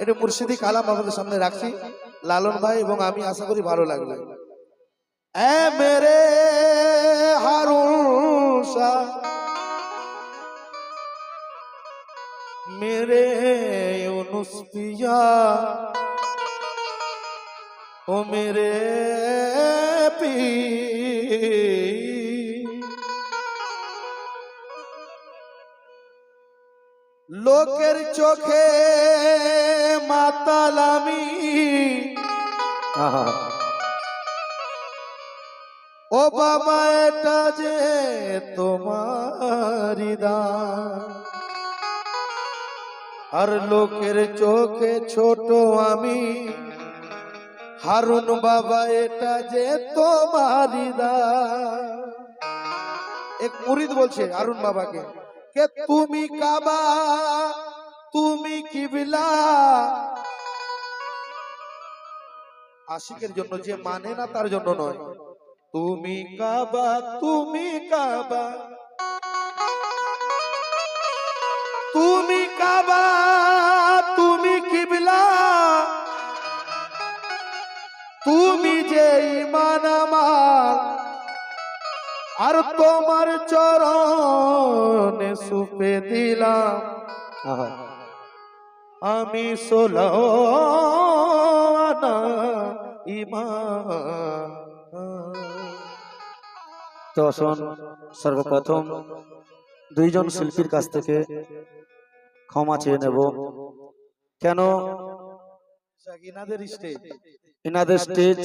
এটা মুর্শিদি কালাম আমাদের সামনে রাখছি, লালন ভাই এবং আমি আশা করি ভালো লাগবে। এ মেরে হারুন শাহ, मेरे यूनुस पिया, ओ मेरे पीर, लोकेर चोखे मातालामी, ओ बाबा एटा जे तुम्हारी दान, আর লোকের চোখে ছোট আমি হারুন বাবা এটা যে তোমারি দান। এক মুরিদ বলছে হারুন বাবাকে কে তুমি কাবা তুমি কিবলা, আশিকের জন্য, যে মানে না তার জন্য নয়। তুমি কাবা তুমি কাবা তুমি কাবা তুমি কিবলা, তুমি যে ঈমান আমার আর তোমার চরণে সুপে দিলাম আমি 16 আনা ঈমান। তো শোন, সর্বপ্রথম দুইজন শিল্পীর কাছ থেকে ক্ষমা চেয়ে নেব। কেন ইনাদের স্টেজ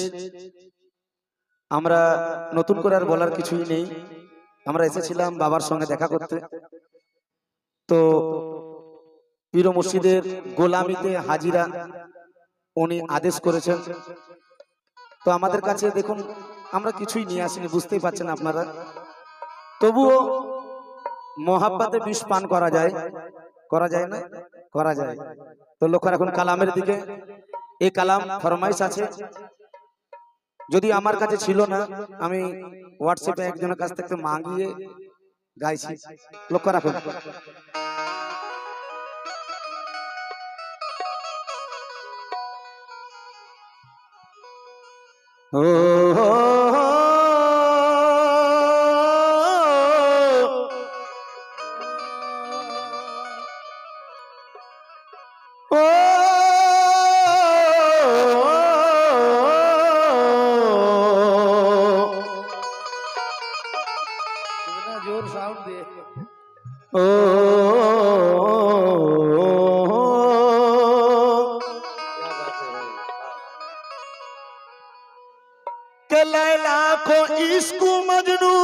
আমরা নতুন করে আর বলার কিছুই নেই। আমরা এসেছিলাম বাবার সঙ্গে দেখা করতে, তো পীর মুর্শিদের গোলামিতে হাজিরা উনি আদেশ করেছেন। তো আমাদের কাছে দেখুন আমরা কিছুই নিয়ে আসিনি, বুঝতেই পারছেন আপনারা। তবুও মোহাব্বতে বিষ পান করা যায়, করা যায় না? করা যায়। তো লক্ষ্য রাখুন কালামের দিকে। এই কালাম ফরমাইশ আছে, যদি আমার কাছে ছিল না আমি হোয়াটসঅ্যাপে একজনের কাছ থেকে মাগিয়ে গাইছি। লক্ষ্য রাখুন। ও जोर साउंड दे। ओ के लैला को इश्क मजनू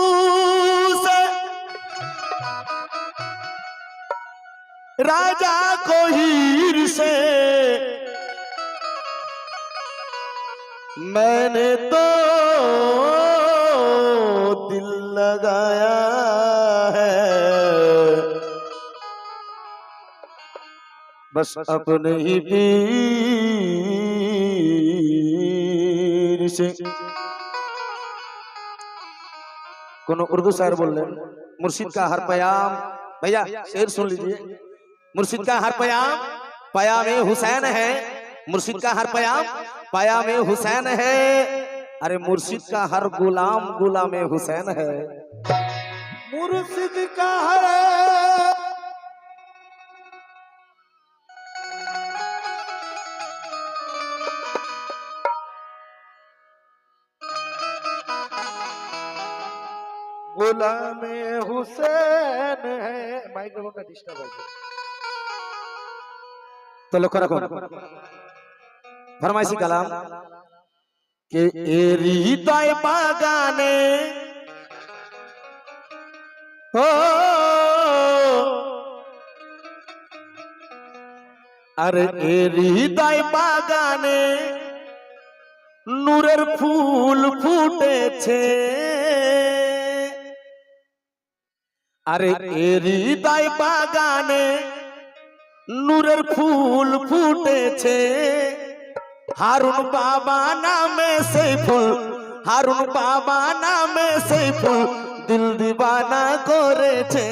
से राजा को हीर से मैंने तो दिल लगाया है, बस अपने ही पीर से। कौन उर्दू शायर बोल रहे हैं? मुर्शिद का हर पयाम, भैया शेर सुन लीजिए। मुर्शिद का हर पयाम पयाम हुसैन है, मुर्शिद का हर पयाम पयाम हुसैन है, अरे मुर्शिद का हर गुलाम गुलाम हुसैन है। मुर्शिद का हर गुलाम हुसैन है। माइक्रोफोन का डिस्टर्ब है। तो लक्ष्य रखो फरमाइशी कलाम के एरी हृदय बागाने हो, अरे एरी हृदय बागाने नूरेर फूल फुटेছে, अरे एरी हृदय बागाने नूरेर फूल फुटेছে, हारुन बाबा नामे से फूल, हारुन बाबा नामे से फूल दिल दीवाना करेছে,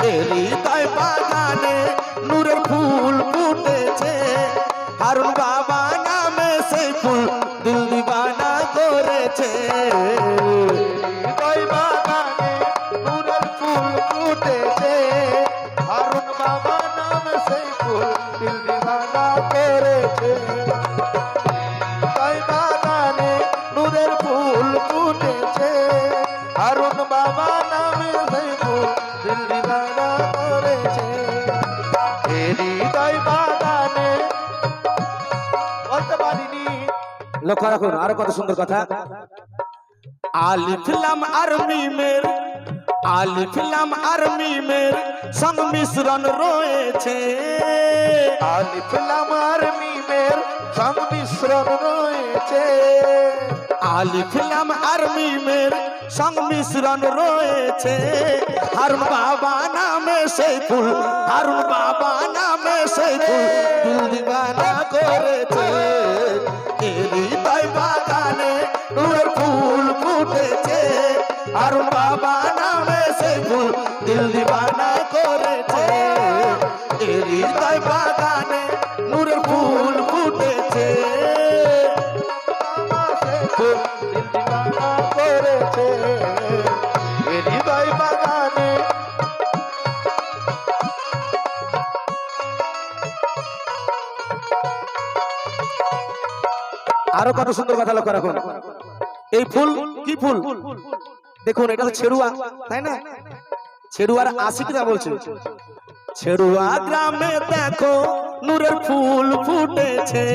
এর হৃদয় বাগানে নূরের ফুল ফুটেছে, হারুন বাবা নামে সেই ফুল দিল দিবানা করেছে। হৃদয় বাগানে নূরের ফুল ফুটেছে, হারুন বাবা নামে সেই ফুল দিল দিবানা করেছে। হৃদয় বাগানে নূরের ফুল ফুটেছে, হারুন বাবা নামে সেই ফুল দিল দিবানা করেছে। হৃদয় বাগানে বলতে পারিনি। লক্ষ্য রাখুন আরো কত সুন্দর কথা। আলিফ লাম আর মিমের, আলিফ লাম আর মিমের সংমিশ্রণ রয়েছে। আলিফ লাম আর মিমের সংমিশ্রণ রয়েছে, আলিফ লাম আর মিমের সংমিশ্রণ রয়েছে। হারুন বাবা নামে সেই ফুল, হারুন বাবা নামে সেই ফুল দিল দিবানা করেছে। হৃদয় বাগানে নূরের ফুল ফুটেছে, হারুন বাবা নামে সেই ফুল দিল দিবানা করেছে। হৃদয় বাগানে নূরের ফুল ফুটেছে, ফুল দিল দিবানা করেছে। হৃদয় বাগানে আরো কত সুন্দর কথা লক্ষ্য রাখুন। এই ফুল কি ফুল দেখুন, এটা তো ছেড়ুয়া, তাই না? ছেড়ুয়ার আশিকরা বলছে, ছেড়ুয়া গ্রামে দেখো নূরের ফুল ফুটেছে।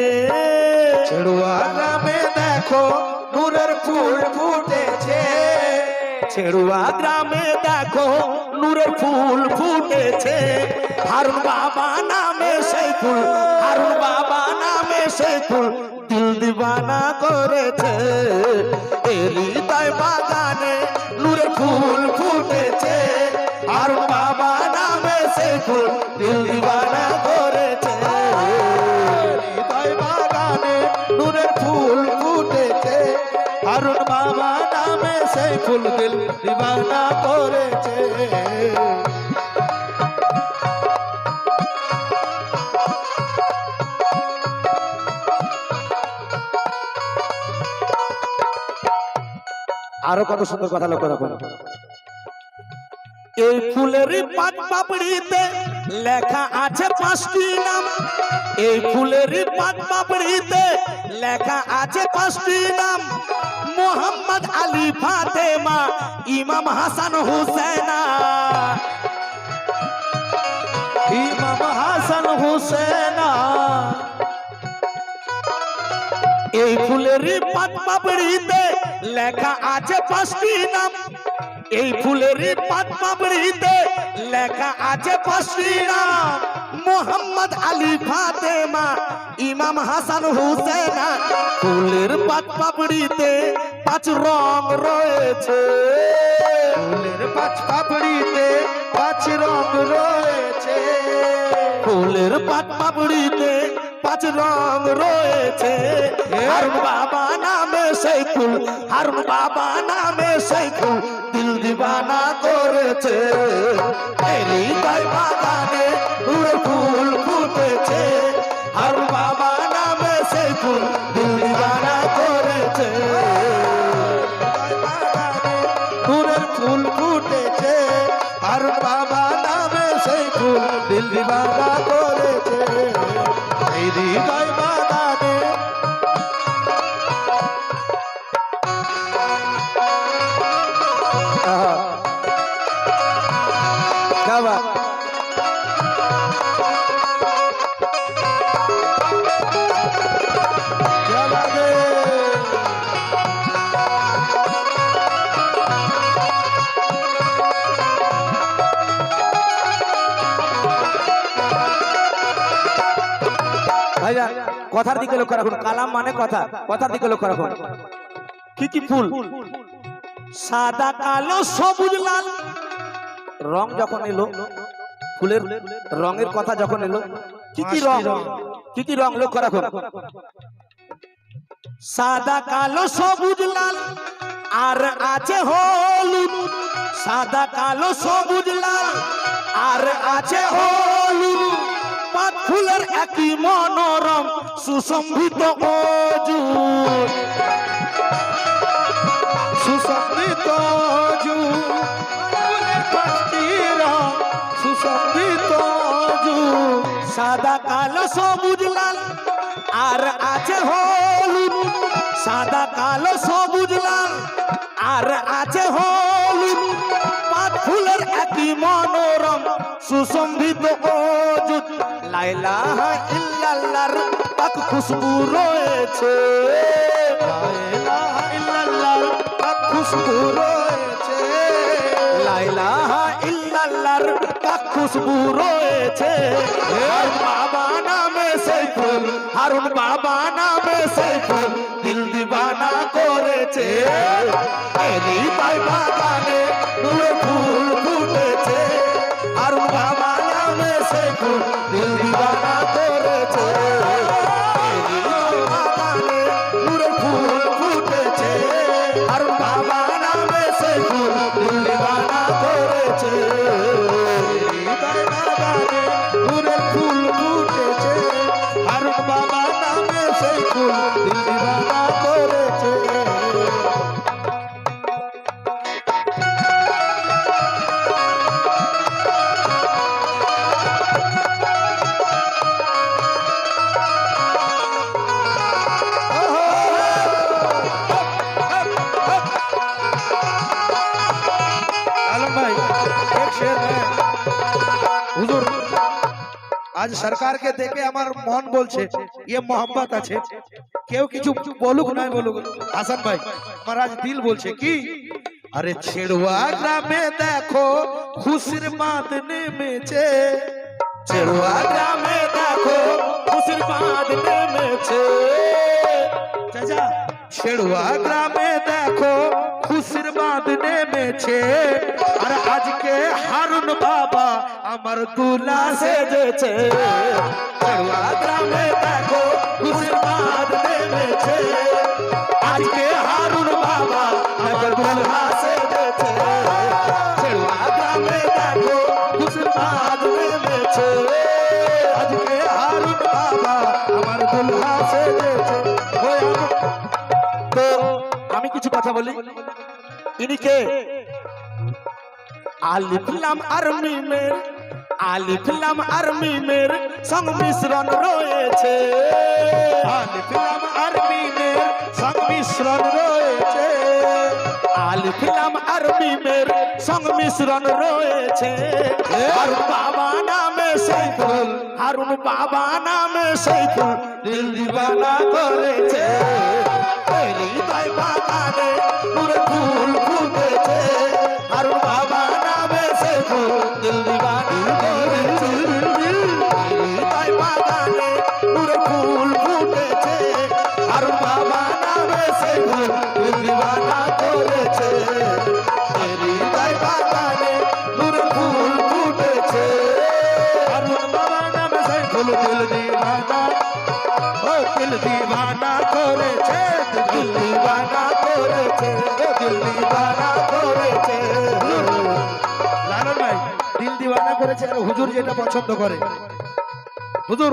ছেড়ুয়া গ্রামে দেখো নূরের ফুল ফুটেছে, ছেড়ুয়া গ্রামে দেখো নূরের ফুল ফুটেছে। হারুন বাবা নামে সেই ফুল, হারুন বাবা নামে সেই ফুল দিল দিবানা করেছে। হৃদয় বাগানে নূরের ফুল ফুটেছে, হারুন বাবা নামে সেই ফুল দিল দিবানা করেছে। হৃদয় বাগানে নূরের ফুল ফুটেছে, হারুন বাবা নামে সেই ফুল দিল দিবানা করেছে। আরো কত সুন্দর কথা লক্ষ্য রাখুন। এই ফুলের পাত পাপড়িতে লেখা আছে 5টি নাম। এই ফুলের পাত পাপড়িতে লেখা আছে 5টি নাম। মোহাম্মদ আলী, ফাতেমা, ইমাম হাসান, হুসেনা। ইমাম হাসান হুসেনা। এই ফুলের পাত পাপড়িতে লেখা আছে 5টি নাম। এই ফুলের পাত পাপড়িতে লেখা আছে 5টি নাম। মোহাম্মদ আলী, ফাতেমা, ইমাম হাসান, হুসেনা। ফুলের পাত পাপড়িতে 5 রং রয়েছে। ফুলের পাঁচ পাপড়িতে 5 রং রয়েছে, ফুলের পাত পাপড়িতে 5 রং রয়েছে। হারুন বাবা নামে সেই ফুল, হারুন বাবা নামে সেই ফুল দিল দিবানা করেছে। হৃদয় বাগানে নূরের ফুল ফুটেছে, হারুন বাবা নামে সেই ফুল দিল দিবানা করেছে। হৃদয় বাগানে নূরের ফুল ফুটেছে, হারুন বাবা নামে সেই ফুল দিল দিবানা করেছে। এই হৃদয় বাগানে आहा, क्या बात। क्या बात है। ভাইয়া কথার দিকে লক্ষ্য রাখুন। কালাম মানে কথা, কথার দিকে লক্ষ্য রাখুন। কি কি ফুল? সাদা, কালো, সবুজ, লাল। রং যখন এলো, ফুলের রঙের কথা যখন এলো, কি কি রং, কি কি রং লক্ষ্য রাখুন। সাদা, কালো, সবুজ, লাল আর আছে হলুদ। সাদা, কালো, সবুজ, লাল আর আছে হলুদ। পাত ফুলের একই মনোরম সুসম্ভিত অজুর, সুসম্মিত অর্জুন, আঙ্গুলের পাঁচটি রং সুসম্মিত অর্জুন। সাদা কালো সবুজ লাল আর আছে হলুদ, সাদা কালো সবুজ লাল আর আছে হলুদ, পাত ফুলের একই মনোরম সুসম্ভিত অজুদ। লা ইলাহা ইল্লাল্লাহর পাক খুশবু রয়েছে, লা ইলাহা ইল্লাল্লাহর পাক খুশবু রয়েছে, লা ইলাহা ইল্লাল্লাহর পাক খুশবু রয়েছে। হারুন বাবা নামে সেই ফুল, হারুন বাবা নামে সেই ফুল দিল দিবানা করেছে। এরই তাই বাগানে নূরে ফুল ফুটেছে, হারুন বাবা নামে সেই ফুল দিল দিবানা করেছে। এরই তাই বাগানে নূরে ফুল ফুটেছে, হারুন বাবা নামে সেই ফুল দিল দিবানা করেছে। হৃদয় বাগানে নূরের ফুল ফুটেছে, হারুন বাবা নামে সেই ফুল দিল দিবানা করেছে। आलम भाई एक शेर में हुजूर आज सरकार के देखे আমার মন বলছে ये मोहब्बत আছে কেউ কিছু বলুক না বলুক হাসান ভাই আমার আজ দিল বলছে কি আরে ছেড়ুয়া গ্রামে দেখো খুশির বাঁধ নেমেছে চেরুয়া গ্রামে দেখো খুশির বাঁধ নেমেছে। চাচা ছেড়ুয়া গ্রামে দেখো খুশির বাঁধ নেমেছে আর আজকে হারুন বাবা আমার দুলা সেজেছে, চেরুয়া গ্রামে দেখো খুশির বাঁধ নেমেছে, আজকে হারুন বাবা আমার দুলহা সেজেছে। চেরুয়া গ্রামে দেখো খুশির বাঁধ নেমেছে, আজকে হারুন বাবা আমার দুলহা সেজেছে ওই আমার তো আমি কিছু কথা বলি। ইনিকে আলিফ লাম আরমি মের, আলিফ লাম আরমি মের সংমিশ্রণ রয়েছে, আলিফ লাম আরবিনের সংমিশ্রণ রয়েছে আলিফ লাম আরমি মের সংমিশ্রণ রয়েছে। হারুন বাবা নামে সেই ফুল, হারুন বাবা নামে সেই ফুল দিল দিবানা করেছে। হৃদয় বাগানে নূরে ফুল ফুটেছে, হারুন বাবা নামে সেই ফুল দিল দিবানা করেছে। হৃদয় বাগানে নূরে ফুল ফুটেছে, হারুন বাবা নামে সেই ফুল দিল দিবানা করেছে। হৃদয় বাগানে নূরে ফুল ফুটেছে, হারুন বাবা নামে সেই ফুল দিল দিবানা ও দিল দিবানা করেছে দিল দিবানা করেছে, দিল দিবানা করেছে। লালন ভাই দিল দিবানা করেছে আর হুজুর যেটা পছন্দ করে হুজুর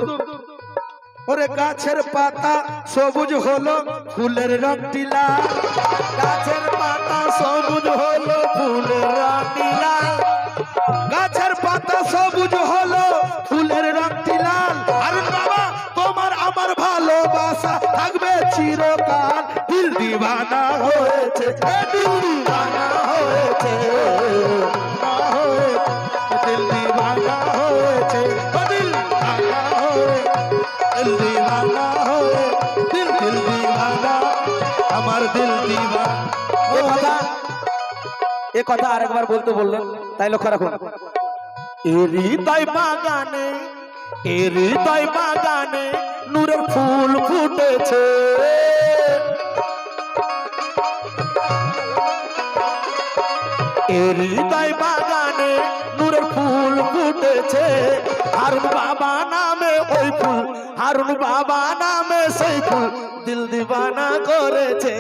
ওরে গাছের পাতা সবুজ হলো ফুলের রংটি লাল গাছের পাতা সবুজ হলো ফুলের রঙটি লাল, গাছের পাতা সবুজ হলো ফুলের রংটি লাল হারুন বাবা তোমার আমার ভালোবাসা থাকবে চিরকাল দিল দিবানা হয়েছে দিল দিবানা হয়েছে। দিল দিবানা হয়েছে দিল দিবানা হয়ে দিল দিবানা হয়ে দিল দিল দিবানা আমার দিল দিবানা এ কথা আরেকবার বলতে বললেন, তাই লক্ষ্য রাখুন। হৃদয় বাগানে, হৃদয় বাগানে নূরের ফুল ফুটেছে, হৃদয় বাগানে নূরের ফুল ফুটেছে। হারুন বাবা নামে ওই ফুল, হারুন বাবা নামে সেই ফুল দিল দিবানা করেছে।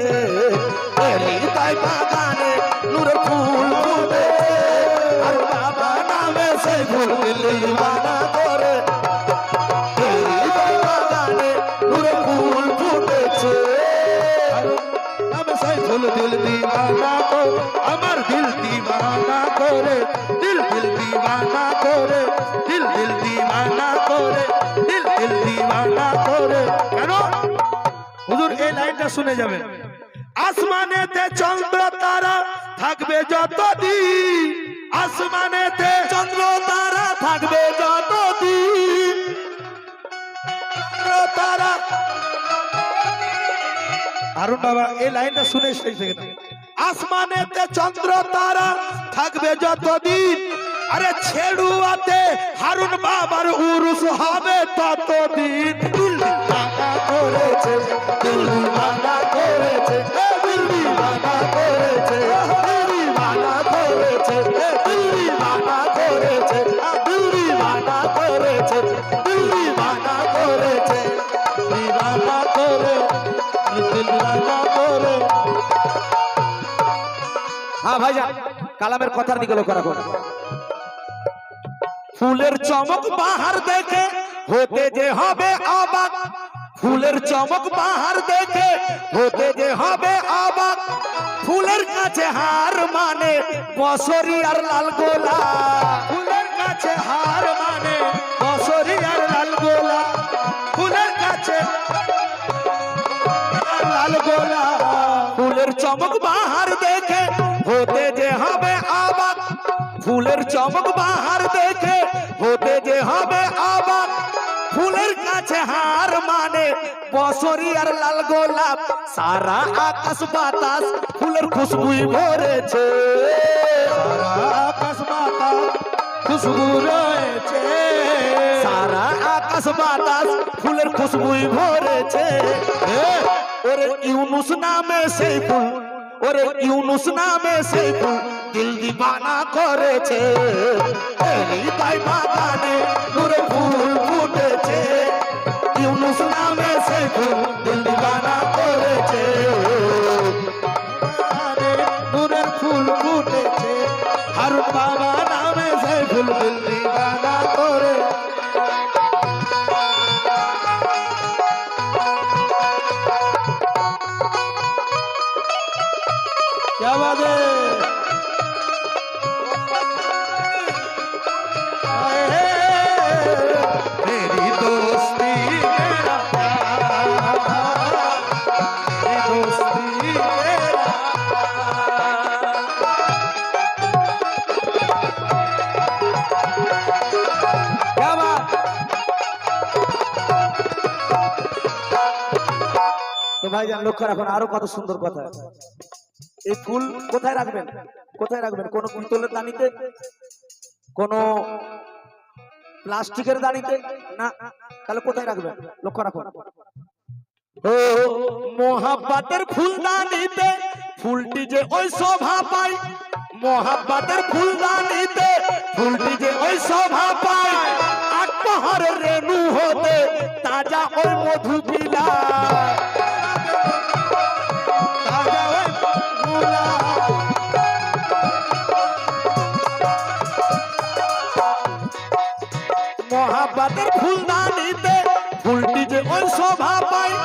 হৃদয় বাগানে নূরের ফুল ফুটেছে, হারুন বাবা নামে সেই ফুল দিল দিবানা করে। হৃদয় বাগানে নূরের শুনে যাবেন। আসমানেতে চন্দ্র তারা থাকবে যতদিন, আসমানেতে চন্দ্র তারা থাকবে যতদিন, চন্দ্র তারা। হারুন বাবা এই লাইনটা শুনে শেষ থেকে আসমানেতে চন্দ্র তারা থাকবে যতদিন, আরে ছেড়ুয়াতে হারুন বাবার উরুস হবে ততদিন। দিল দিওয়ানা করেছে, দিল দিওয়ানা করেছে, দিল দিওয়ানা করেছে, দিল দিওয়ানা করেছে, দিল দিওয়ানা করেছে, দিল দিওয়ানা করেছে, দিল দিওয়ানা করেছে, দিওয়ানা করে, দিল দিওয়ানা করে। হ্যাঁ ভাইজান, কালামের কথার দিকে লক্ষ্য রাখুন। ফুলের চমক বাহার দেখে হতে যে হবে অবাক, ফুলের চমক বাহার দেখে হতে যে হবে অবাক, ফুলের কাছে হার মানে বসরি আর লাল গোলা, ফুলের কাছে হার মানে বসরি আর লাল গোলা, ফুলের কাছে লাল গোলা। ফুলের চমক বাহার দেখে হতে যে হবে অবাক, ফুলের চমক বাহার দেখে হতে যে হবে অবাক, ফুলের কাছে হার মানে বসরি আর লাল গোলাপ, সারা আকাশ বাতাস ফুলের খুশবুই ভরেছে, সারা আকাশ বাতাস খুশবু রয়েছে, সারা আকাশ বাতাস ফুলের খুশবুই ভরেছে। ওরে ইউনুস নামে সেই ফুল, ওরে ইউনুস নামে সেই ফুল দিল দিবানা করেছে, হৃদয় বাগানে নূরে ফুল ফুটেছে, ইউনুস নামে সেই ফুল দিল দিবানা করেছে। নূরের ফুল ফুটেছে, হারুন বাবা নামে সেই ফুল দিল দিওয়ানা করে। क्या बात है? मेरी दोस्ती मेरा प्यार, मेरी दोस्ती मेरा क्या बात। তো ভাইজান লক্ষ্য রাখুন, আরো কত সুন্দর কথা। এই ফুল কোথায় রাখবেন, কোথায় রাখবেন? কোন পিতলের দানিতে, কোন প্লাস্টিকের দানিতে না, তাহলে কোথায় রাখবেন? লক্ষ্য রাখুন। ও মোহাব্বতের ফুলদানিতে ফুলটি যে ওই শোভা পায়, মোহাব্বতের ফুলদানিতে ফুলটি যে ওই শোভা পায়, আটপহরের রেণু হতে তাজা ওই মধু বিলায়, ताजा वे फूला। মোহাব্বতের ফুলদানিতে ফুলটি যে ওই শোভা পায়,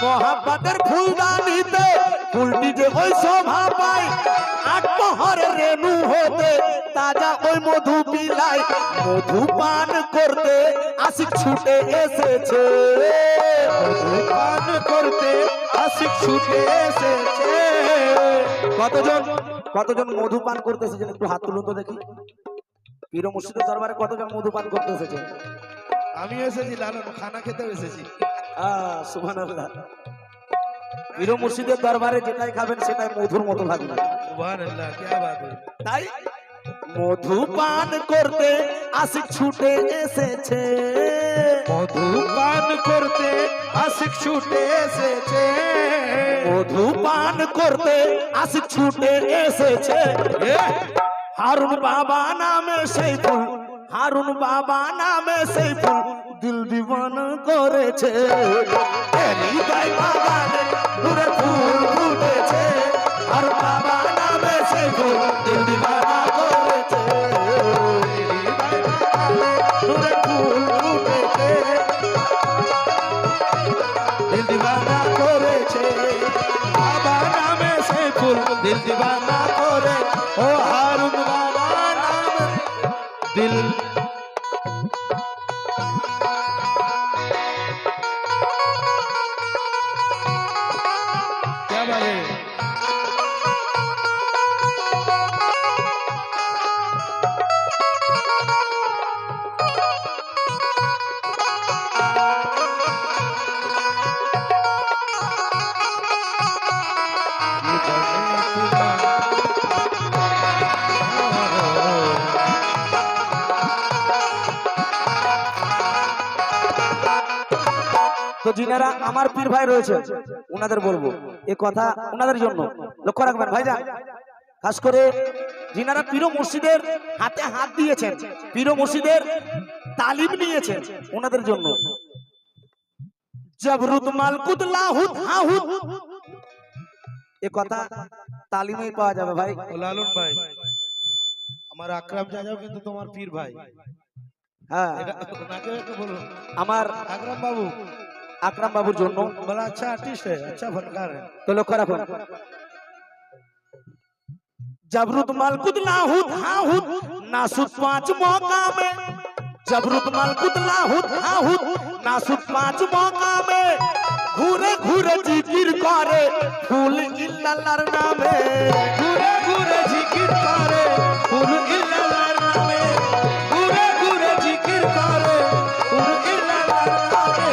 মোহাব্বতের ফুলদানিতে ফুলটি যে ওই শোভা পায়, আটপহরের রেণু হতে তাজা ওই মধু পিলায়, মধু পান করতে আশিক ছুটে এসেছে, পান করতে আশিক ছুটে এসেছে। কতজন কতজন মধু পান করতে এসেছেন একটু হাত তুলুন তো দেখি। পীর ও মুর্শিদের দরবারে কতজন মধু পান করতে এসেছেন? আমি এসেছি লালন, খানা খেতেও এসেছি। সুবহানাল্লাহ। পীর ও মুর্শিদের দরবারে যেটাই খাবেন সেটাই মধুর মতো লাগবে। সুবহানাল্লাহ, क्या बात है। তাই মধু পান করতে আশিক ছুটে এসেছে, মধু পান করতে আশিক ছুটে এসেছে, মধু পান করতে আশিক ছুটে এসেছে। হারুন বাবা নামে সেই ফুল, হারুন বাবা নামে সেই ফুল দিল দিওয়ানা করেছে, হৃদয় বাগানে নূরের ফুল ফুটেছে, হারুন বাবা নামে সেই ফুল দিল দিওয়ানা করেছে, নূরের ফুল ফুটেছে, দিল দিওয়ানা করেছে, বাবা নামে সেই ফুল দিল দিওয়ানা করে। ও হারুন বাবা নামে দিল রে তো যিনারা আমার পীর ভাই রয়েছে ওনাদের বলবো এ কথা ওনাদের জন্য লক্ষ্য রাখবেন ভাইজান, খাস করে যিনারা পীর মুর্শিদের হাতে হাত দিয়েছেন, পীর মুর্শিদের তালিম নিয়েছেন, ওনাদের জন্য। জবরুত মালকুত লাহুত হাহুত, এ কথা তালিমেই পাওয়া যাবে ভাই। ও লালন ভাই, আমার আকরাম যাও কিন্তু তোমার পীর ভাই। হ্যাঁ, ওনাকে একটু বলো আমার আকরাম বাবু, আকরাম বাবুর জন্য। बड़ा अच्छा आर्टिस्ट है, अच्छा फनकार है। তো লক্ষ্য রাখুন, जबरुत मालकुत लाहुत हाहुत नासुत पांच मौका में, जबरुत मालकुत लाहुत हाहुत नासुत पांच मौका में, घूरे घूरे जिकिर करे फूल इल्लल्लाहर नामे, घूरे घूरे जिकिर करे फूल इल्लल्लाहर नामे, घूरे घूरे जिकिर करे फूल इल्लल्लाहर नामे।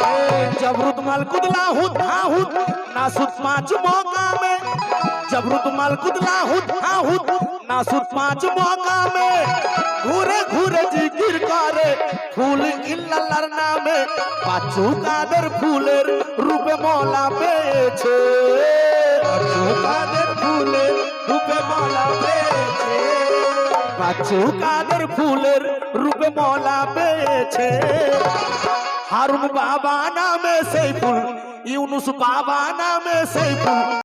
जबरुत मालकुत लाहुत हाहुत नासुत पांच मौका में, जबरुत मालकुत लाहुत हाहुत नासुत पांच मौका में, घूरे घूरे जिकिर करे फूल इल्लल्लाहर नामे, पांचू कादर फूलेर रूपे मौला पेয়েছে, पांचू कादर फूलेर रूपे मौला पेয়েছে, पांचू कादर फूलेर रूपे मौला पेয়েছে। हारून बाबा नामे সেই ফুল, ইউনুস বাবা নামে সেই ফুল।